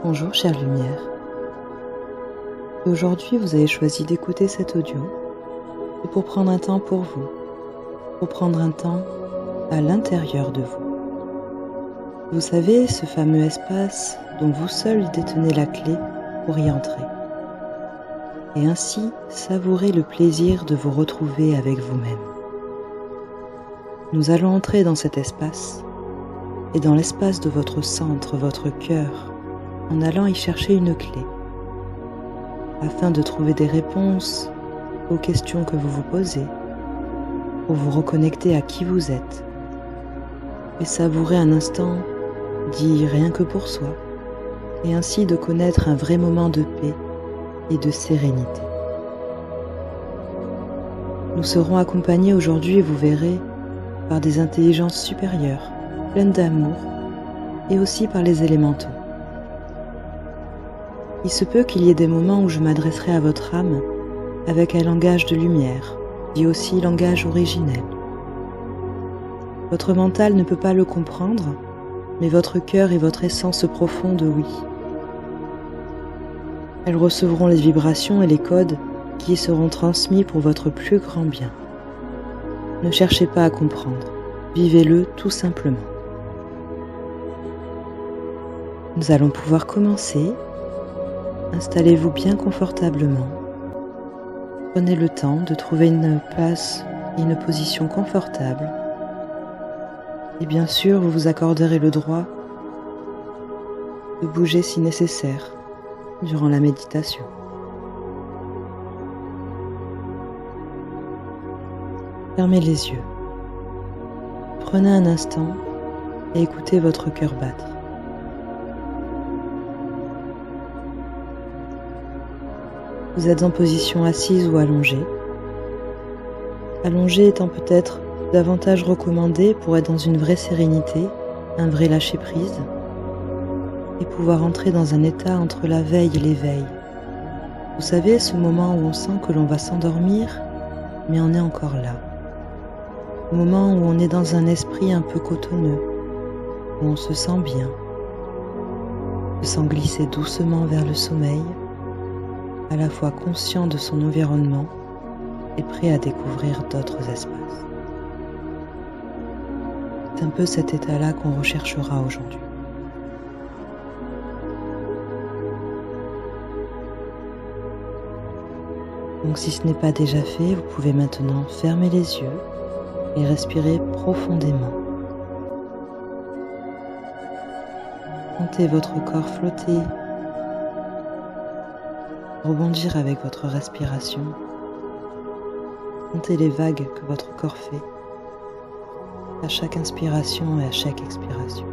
Bonjour chère lumière. Aujourd'hui vous avez choisi d'écouter cet audio et pour prendre un temps pour vous, pour prendre un temps à l'intérieur de vous. Vous savez, ce fameux espace dont vous seul détenez la clé pour y entrer. Et ainsi savourer le plaisir de vous retrouver avec vous-même. Nous allons entrer dans cet espace et dans l'espace de votre centre, votre cœur, en allant y chercher une clé, afin de trouver des réponses aux questions que vous vous posez, pour vous reconnecter à qui vous êtes, et savourer un instant dit rien que pour soi, et ainsi de connaître un vrai moment de paix et de sérénité. Nous serons accompagnés aujourd'hui, vous verrez, par des intelligences supérieures, pleines d'amour, et aussi par les élémentaux. Il se peut qu'il y ait des moments où je m'adresserai à votre âme avec un langage de lumière, dit aussi langage originel. Votre mental ne peut pas le comprendre, mais votre cœur et votre essence profonde, oui. Elles recevront les vibrations et les codes qui y seront transmis pour votre plus grand bien. Ne cherchez pas à comprendre, vivez-le tout simplement. Nous allons pouvoir commencer. Installez-vous bien confortablement. Prenez le temps de trouver une place et une position confortable. Et bien sûr, vous vous accorderez le droit de bouger si nécessaire durant la méditation. Fermez les yeux. Prenez un instant et écoutez votre cœur battre. Vous êtes en position assise ou allongée. Allongée étant peut-être davantage recommandée pour être dans une vraie sérénité, un vrai lâcher-prise, et pouvoir entrer dans un état entre la veille et l'éveil. Vous savez, ce moment où on sent que l'on va s'endormir, mais on est encore là. Au moment où on est dans un esprit un peu cotonneux, où on se sent bien, se sent glisser doucement vers le sommeil, à la fois conscient de son environnement et prêt à découvrir d'autres espaces. C'est un peu cet état-là qu'on recherchera aujourd'hui. Donc si ce n'est pas déjà fait, vous pouvez maintenant fermer les yeux et respirer profondément. Sentez votre corps flotter, rebondir avec votre respiration. Sentez les vagues que votre corps fait à chaque inspiration et à chaque expiration.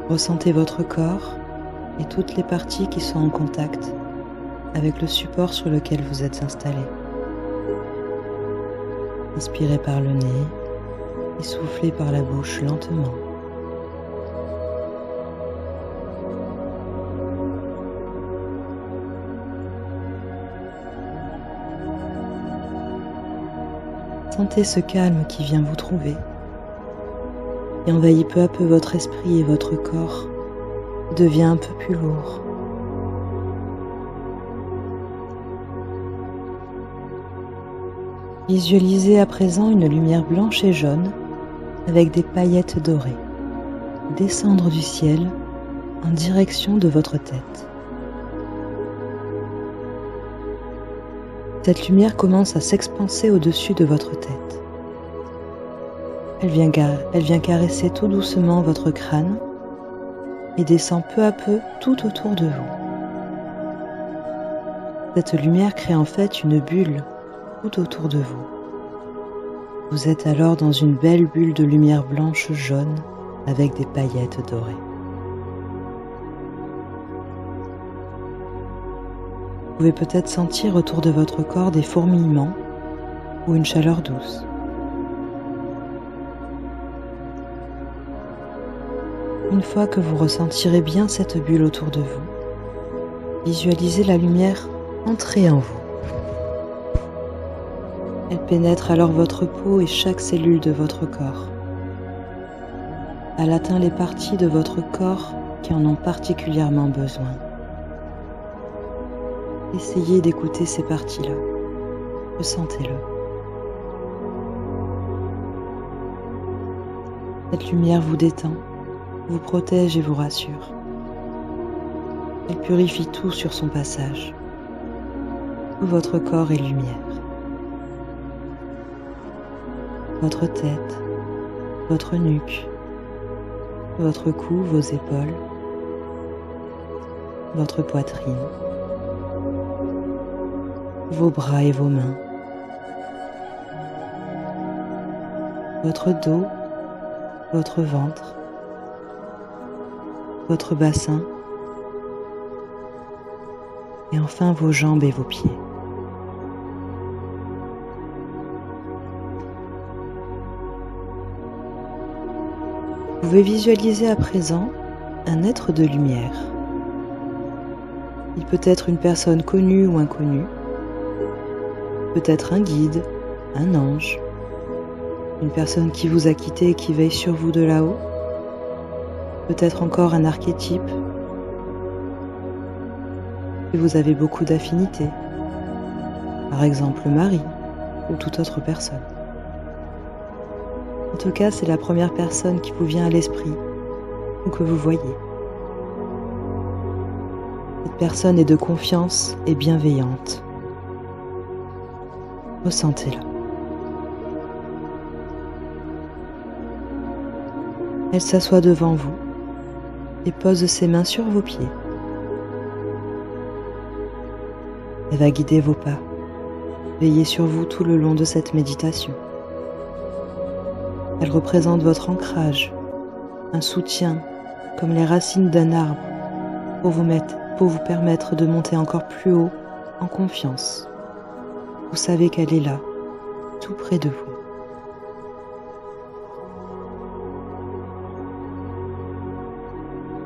Ressentez votre corps et toutes les parties qui sont en contact avec le support sur lequel vous êtes installé. Inspirez par le nez et soufflez par la bouche lentement. Sentez ce calme qui vient vous trouver et envahit peu à peu votre esprit et votre corps devient un peu plus lourd. Visualisez à présent une lumière blanche et jaune avec des paillettes dorées descendre du ciel en direction de votre tête. Cette lumière commence à s'expanser au-dessus de votre tête. Elle vient caresser tout doucement votre crâne et descend peu à peu tout autour de vous. Cette lumière crée en fait une bulle tout autour de vous. Vous êtes alors dans une belle bulle de lumière blanche-jaune avec des paillettes dorées. Vous pouvez peut-être sentir autour de votre corps des fourmillements ou une chaleur douce. Une fois que vous ressentirez bien cette bulle autour de vous, visualisez la lumière entrer en vous. Elle pénètre alors votre peau et chaque cellule de votre corps. Elle atteint les parties de votre corps qui en ont particulièrement besoin. Essayez d'écouter ces parties-là. Ressentez-le. Cette lumière vous détend, vous protège et vous rassure. Elle purifie tout sur son passage. Tout votre corps est lumière. Votre tête, votre nuque, votre cou, vos épaules, votre poitrine, vos bras et vos mains, votre dos, votre ventre, votre bassin, et enfin vos jambes et vos pieds. Vous pouvez visualiser à présent un être de lumière. Il peut être une personne connue ou inconnue, peut-être un guide, un ange, une personne qui vous a quitté et qui veille sur vous de là-haut, peut-être encore un archétype. Et vous avez beaucoup d'affinités, par exemple le mari ou toute autre personne. En tout cas, c'est la première personne qui vous vient à l'esprit ou que vous voyez. Cette personne est de confiance et bienveillante. Ressentez-la. Elle s'assoit devant vous et pose ses mains sur vos pieds. Elle va guider vos pas, veiller sur vous tout le long de cette méditation. Elle représente votre ancrage, un soutien comme les racines d'un arbre pour vous permettre de monter encore plus haut en confiance. Vous savez qu'elle est là, tout près de vous.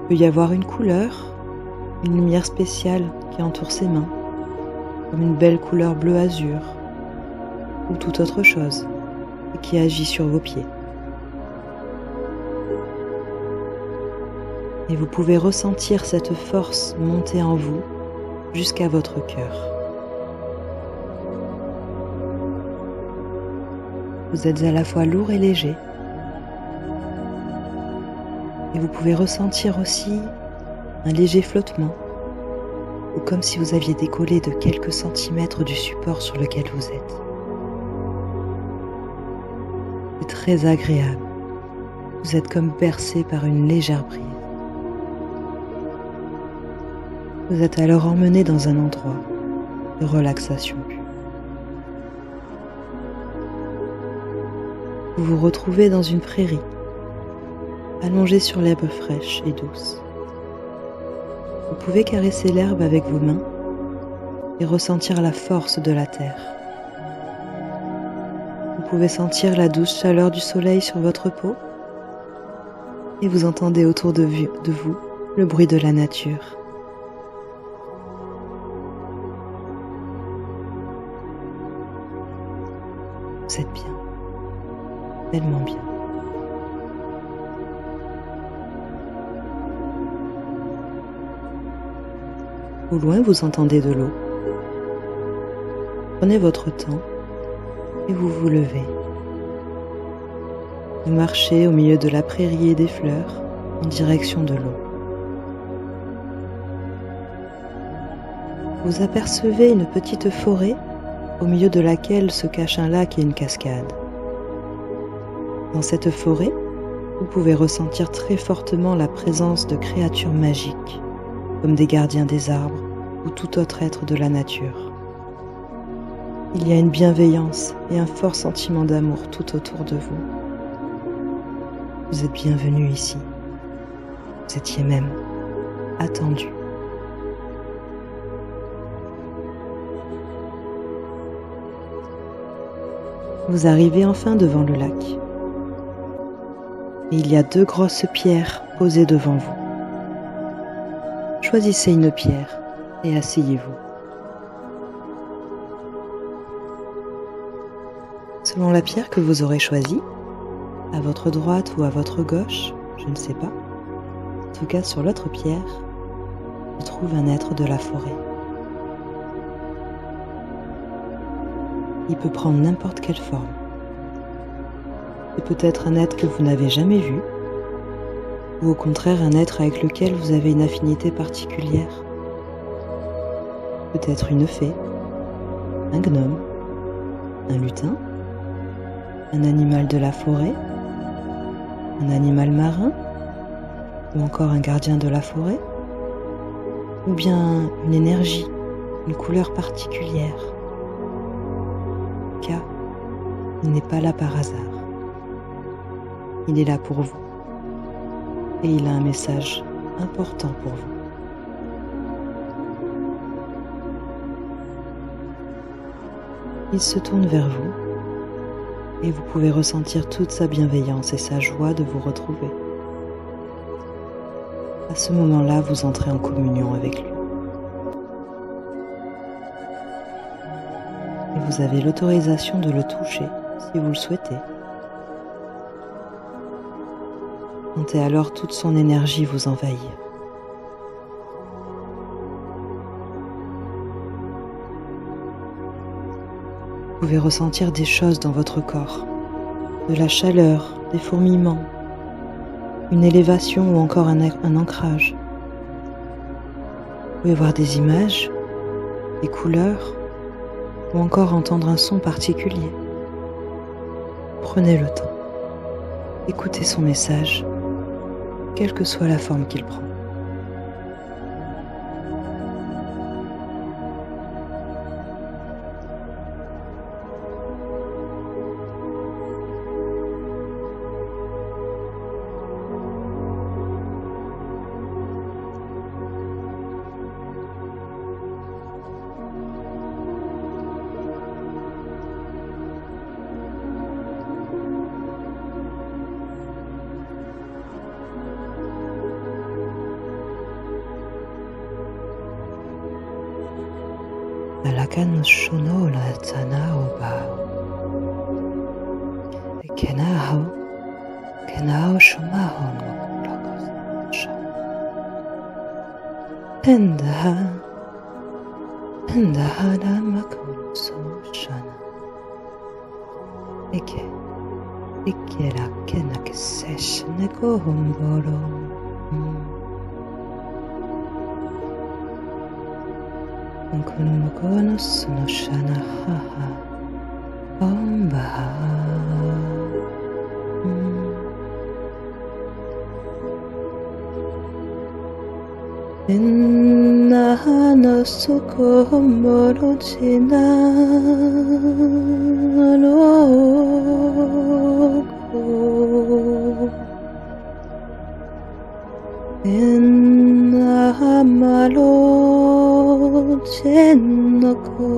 Il peut y avoir une couleur, une lumière spéciale qui entoure ses mains, comme une belle couleur bleu azur ou toute autre chose et qui agit sur vos pieds. Et vous pouvez ressentir cette force monter en vous jusqu'à votre cœur. Vous êtes à la fois lourd et léger. Et vous pouvez ressentir aussi un léger flottement, ou comme si vous aviez décollé de quelques centimètres du support sur lequel vous êtes. C'est très agréable. Vous êtes comme bercé par une légère brise. Vous êtes alors emmené dans un endroit de relaxation pure. Vous vous retrouvez dans une prairie, allongé sur l'herbe fraîche et douce. Vous pouvez caresser l'herbe avec vos mains et ressentir la force de la terre. Vous pouvez sentir la douce chaleur du soleil sur votre peau et vous entendez autour de vous le bruit de la nature. Vous êtes bien, tellement bien. Au loin, vous entendez de l'eau. Prenez votre temps et vous vous levez. Vous marchez au milieu de la prairie et des fleurs en direction de l'eau. Vous apercevez une petite forêt au milieu de laquelle se cache un lac et une cascade. Dans cette forêt, vous pouvez ressentir très fortement la présence de créatures magiques, comme des gardiens des arbres ou tout autre être de la nature. Il y a une bienveillance et un fort sentiment d'amour tout autour de vous. Vous êtes bienvenus ici. Vous étiez même attendus. Vous arrivez enfin devant le lac. Et il y a 2 grosses pierres posées devant vous. Choisissez une pierre et asseyez-vous. Selon la pierre que vous aurez choisie, à votre droite ou à votre gauche, je je ne sais pas. En tout cas, sur l'autre pierre, se trouve un être de la forêt. Il peut prendre n'importe quelle forme. C'est peut-être un être que vous n'avez jamais vu, ou au contraire un être avec lequel vous avez une affinité particulière. Peut-être une fée, un gnome, un lutin, un animal de la forêt, un animal marin, ou encore un gardien de la forêt, ou bien une énergie, une couleur particulière. Car il n'est pas là par hasard. Il est là pour vous. Et il a un message important pour vous. Il se tourne vers vous et vous pouvez ressentir toute sa bienveillance et sa joie de vous retrouver. À ce moment-là, vous entrez en communion avec lui. Et vous avez l'autorisation de le toucher si vous le souhaitez. Sentez alors toute son énergie vous envahir. Vous pouvez ressentir des choses dans votre corps, de la chaleur, des fourmillements, une élévation ou encore un ancrage. Vous pouvez voir des images, des couleurs ou encore entendre un son particulier. Prenez le temps, écoutez son message, quelle que soit la forme qu'il prend. Alakan shono la tanao ba. Kenao shumaho no lokos sha. Pendaha na makun so shana. Ike la kenak sesh neko homboro. Kunmokonos no shana haha ombaha. Inna no suko homboro china loko. Inna malo Cennoko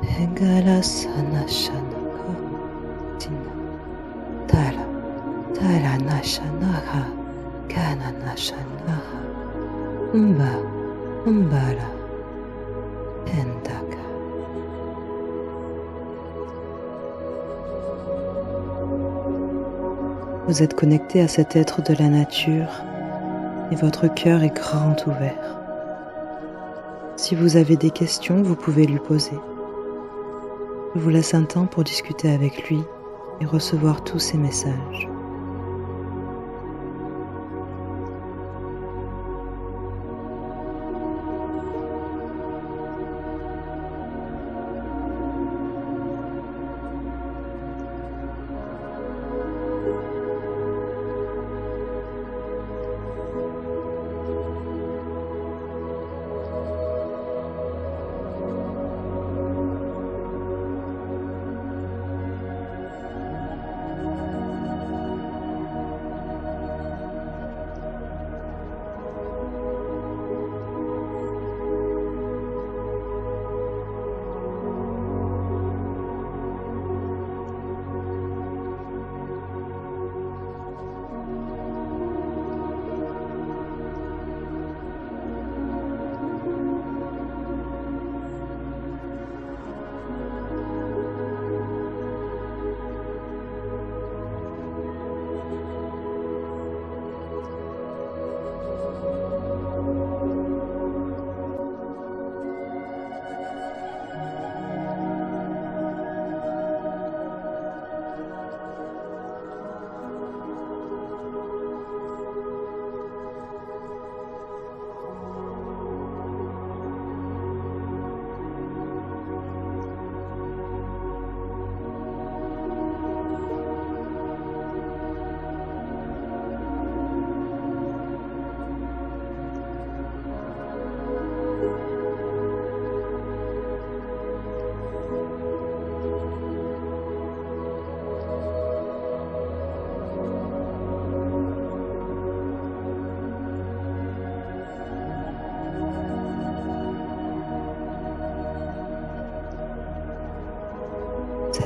Hengala sana shanako Tina Tara nashanaha Kana nashanaha Umbara Pendaka. Vous êtes connecté à cet être de la nature et votre cœur est grand ouvert. Si vous avez des questions, vous pouvez lui poser. Je vous laisse un temps pour discuter avec lui et recevoir tous ses messages.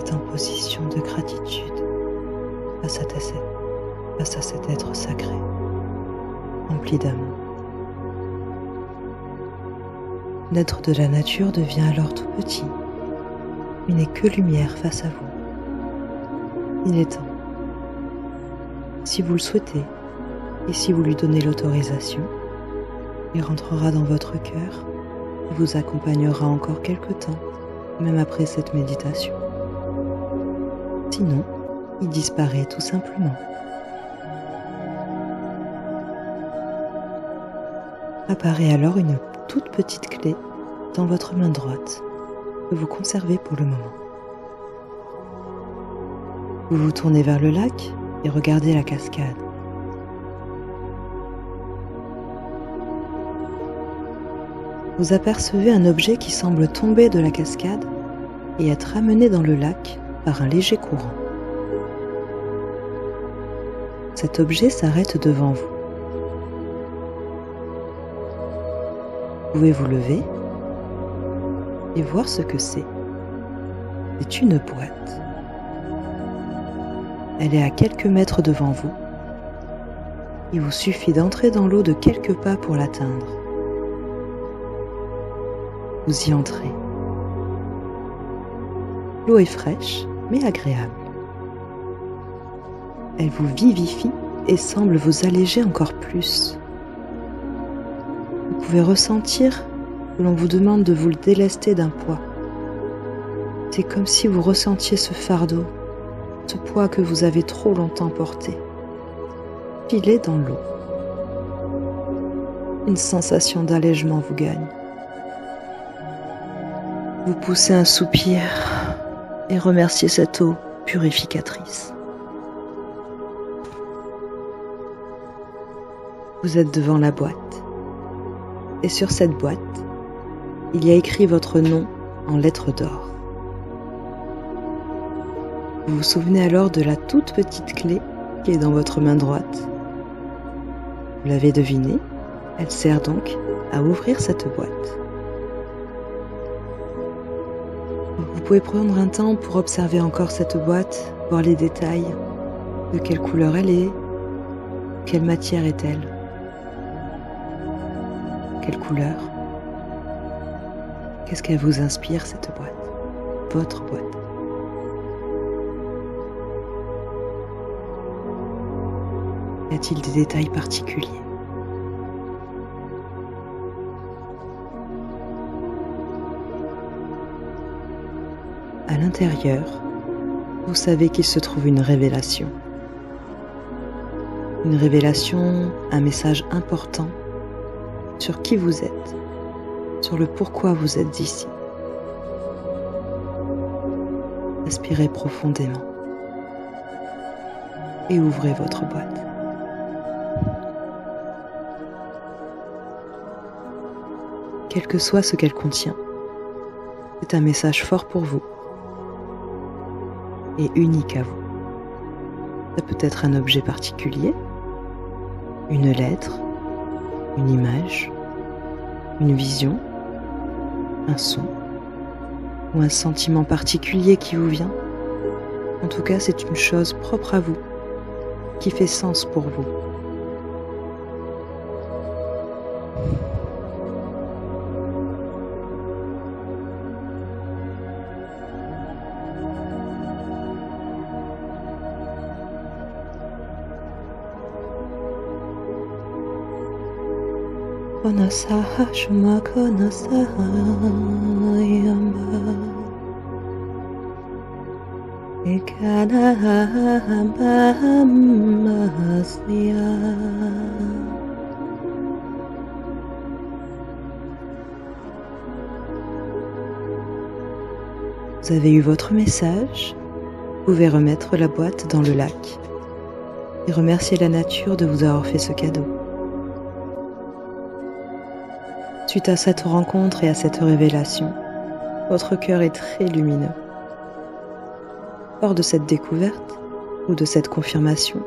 êtes en position de gratitude face à cet être sacré, rempli d'amour. L'être de la nature devient alors tout petit, il n'est que lumière face à vous. Il est temps. Si vous le souhaitez, et si vous lui donnez l'autorisation, il rentrera dans votre cœur et vous accompagnera encore quelque temps, même après cette méditation. Sinon, il disparaît tout simplement. Apparaît alors une toute petite clé dans votre main droite que vous conservez pour le moment. Vous vous tournez vers le lac et regardez la cascade. Vous apercevez un objet qui semble tomber de la cascade et être amené dans le lac par un léger courant. Cet objet s'arrête devant vous. Vous pouvez vous lever et voir ce que c'est. C'est une boîte. Elle est à quelques mètres devant vous. Il vous suffit d'entrer dans l'eau de quelques pas pour l'atteindre. Vous y entrez. L'eau est fraîche, mais agréable. Elle vous vivifie et semble vous alléger encore plus. Vous pouvez ressentir que l'on vous demande de vous le délester d'un poids. C'est comme si vous ressentiez ce fardeau, ce poids que vous avez trop longtemps porté, filer dans l'eau. Une sensation d'allègement vous gagne. Vous poussez un soupir et remerciez cette eau purificatrice. Vous êtes devant la boîte. Et sur cette boîte, il y a écrit votre nom en lettres d'or. Vous vous souvenez alors de la toute petite clé qui est dans votre main droite. Vous l'avez deviné, elle sert donc à ouvrir cette boîte. Vous pouvez prendre un temps pour observer encore cette boîte, voir les détails, de quelle couleur elle est, quelle matière est-elle, quelle couleur, qu'est-ce qu'elle vous inspire cette boîte, votre boîte. Y a-t-il des détails particuliers ? À l'intérieur, vous savez qu'il se trouve une révélation. Une révélation, un message important sur qui vous êtes, sur le pourquoi vous êtes ici. Respirez profondément et ouvrez votre boîte. Quel que soit ce qu'elle contient, c'est un message fort pour vous et unique à vous. Ça peut être un objet particulier, une lettre, une image, une vision, un son ou un sentiment particulier qui vous vient. En tout cas, c'est une chose propre à vous, qui fait sens pour vous. Konasaha shuma konasaha yamba Ikanaha mamasya. Vous avez eu votre message, vous pouvez remettre la boîte dans le lac et remercier la nature de vous avoir fait ce cadeau. Suite à cette rencontre et à cette révélation, votre cœur est très lumineux. Fort de cette découverte ou de cette confirmation,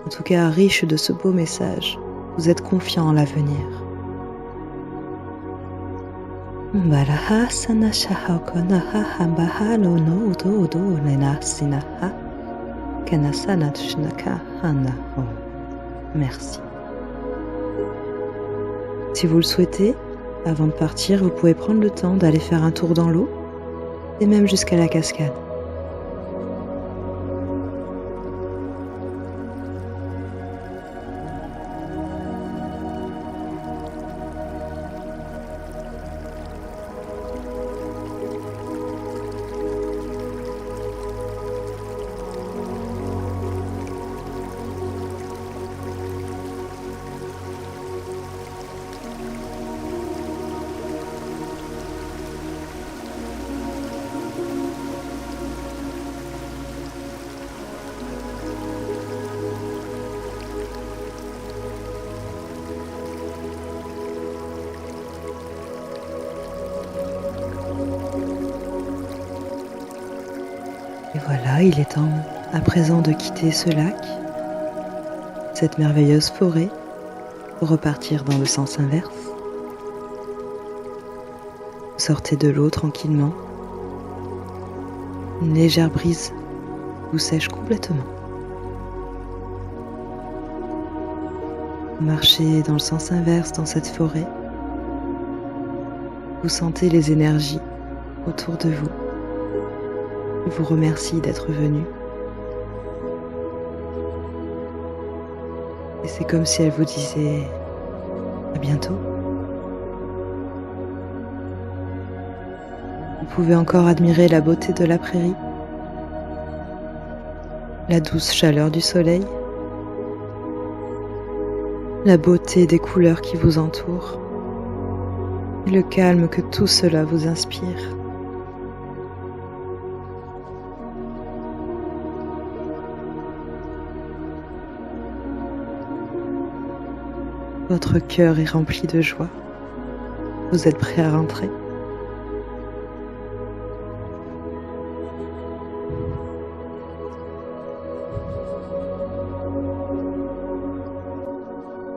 en tout cas riche de ce beau message, vous êtes confiant en l'avenir. Balahasana shahakonaha hambahalo no udo nenasinaha kanasana tshnaka hanaho. Merci. Si vous le souhaitez, avant de partir, vous pouvez prendre le temps d'aller faire un tour dans l'eau et même jusqu'à la cascade. Et voilà, il est temps à présent de quitter ce lac, cette merveilleuse forêt, pour repartir dans le sens inverse. Vous sortez de l'eau tranquillement. Une légère brise vous sèche complètement. Vous marchez dans le sens inverse dans cette forêt. Vous sentez les énergies autour de vous. Vous remercie d'être venu. Et c'est comme si elle vous disait à bientôt. Vous pouvez encore admirer la beauté de la prairie, la douce chaleur du soleil, la beauté des couleurs qui vous entourent et le calme que tout cela vous inspire. Votre cœur est rempli de joie. Vous êtes prêt à rentrer.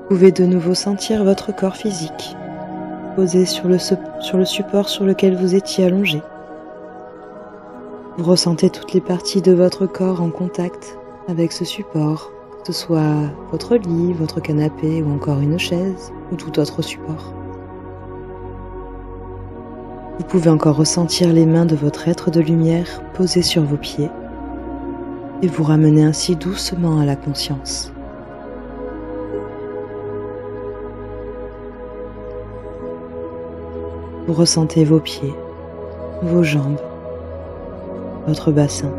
Vous pouvez de nouveau sentir votre corps physique posé sur le support sur lequel vous étiez allongé. Vous ressentez toutes les parties de votre corps en contact avec ce support, que ce soit votre lit, votre canapé ou encore une chaise ou tout autre support. Vous pouvez encore ressentir les mains de votre être de lumière posées sur vos pieds et vous ramener ainsi doucement à la conscience. Vous ressentez vos pieds, vos jambes, votre bassin,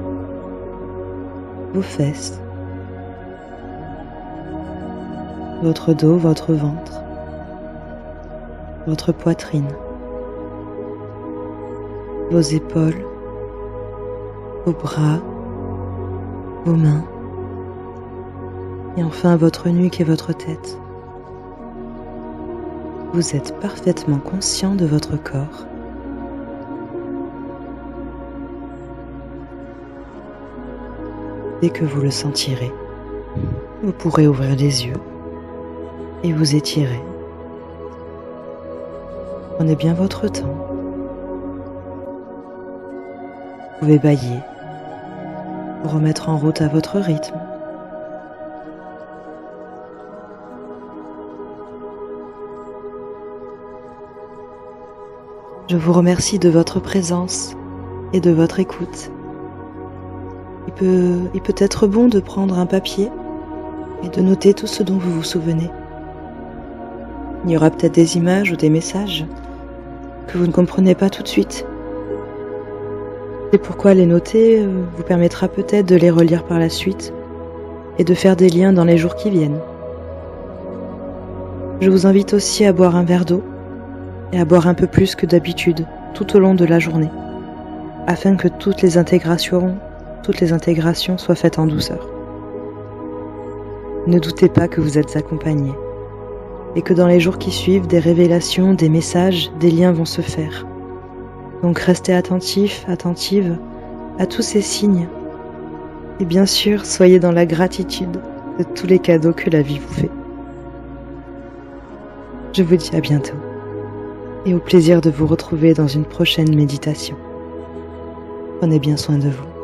vos fesses, votre dos, votre ventre, votre poitrine, vos épaules, vos bras, vos mains, et enfin votre nuque et votre tête. Vous êtes parfaitement conscient de votre corps. Dès que vous le sentirez, vous pourrez ouvrir les yeux et vous étirer. Prenez bien votre temps. Vous pouvez bâiller, vous remettre en route à votre rythme. Je vous remercie de votre présence et de votre écoute. Il peut être bon de prendre un papier et de noter tout ce dont vous vous souvenez. Il y aura peut-être des images ou des messages que vous ne comprenez pas tout de suite. C'est pourquoi les noter vous permettra peut-être de les relire par la suite et de faire des liens dans les jours qui viennent. Je vous invite aussi à boire un verre d'eau et à boire un peu plus que d'habitude tout au long de la journée, afin que toutes les intégrations soient faites en douceur. Ne doutez pas que vous êtes accompagné et que dans les jours qui suivent, des révélations, des messages, des liens vont se faire. Donc restez attentifs, attentives à tous ces signes et bien sûr, soyez dans la gratitude de tous les cadeaux que la vie vous fait. Je vous dis à bientôt. et au plaisir de vous retrouver dans une prochaine méditation. Prenez bien soin de vous.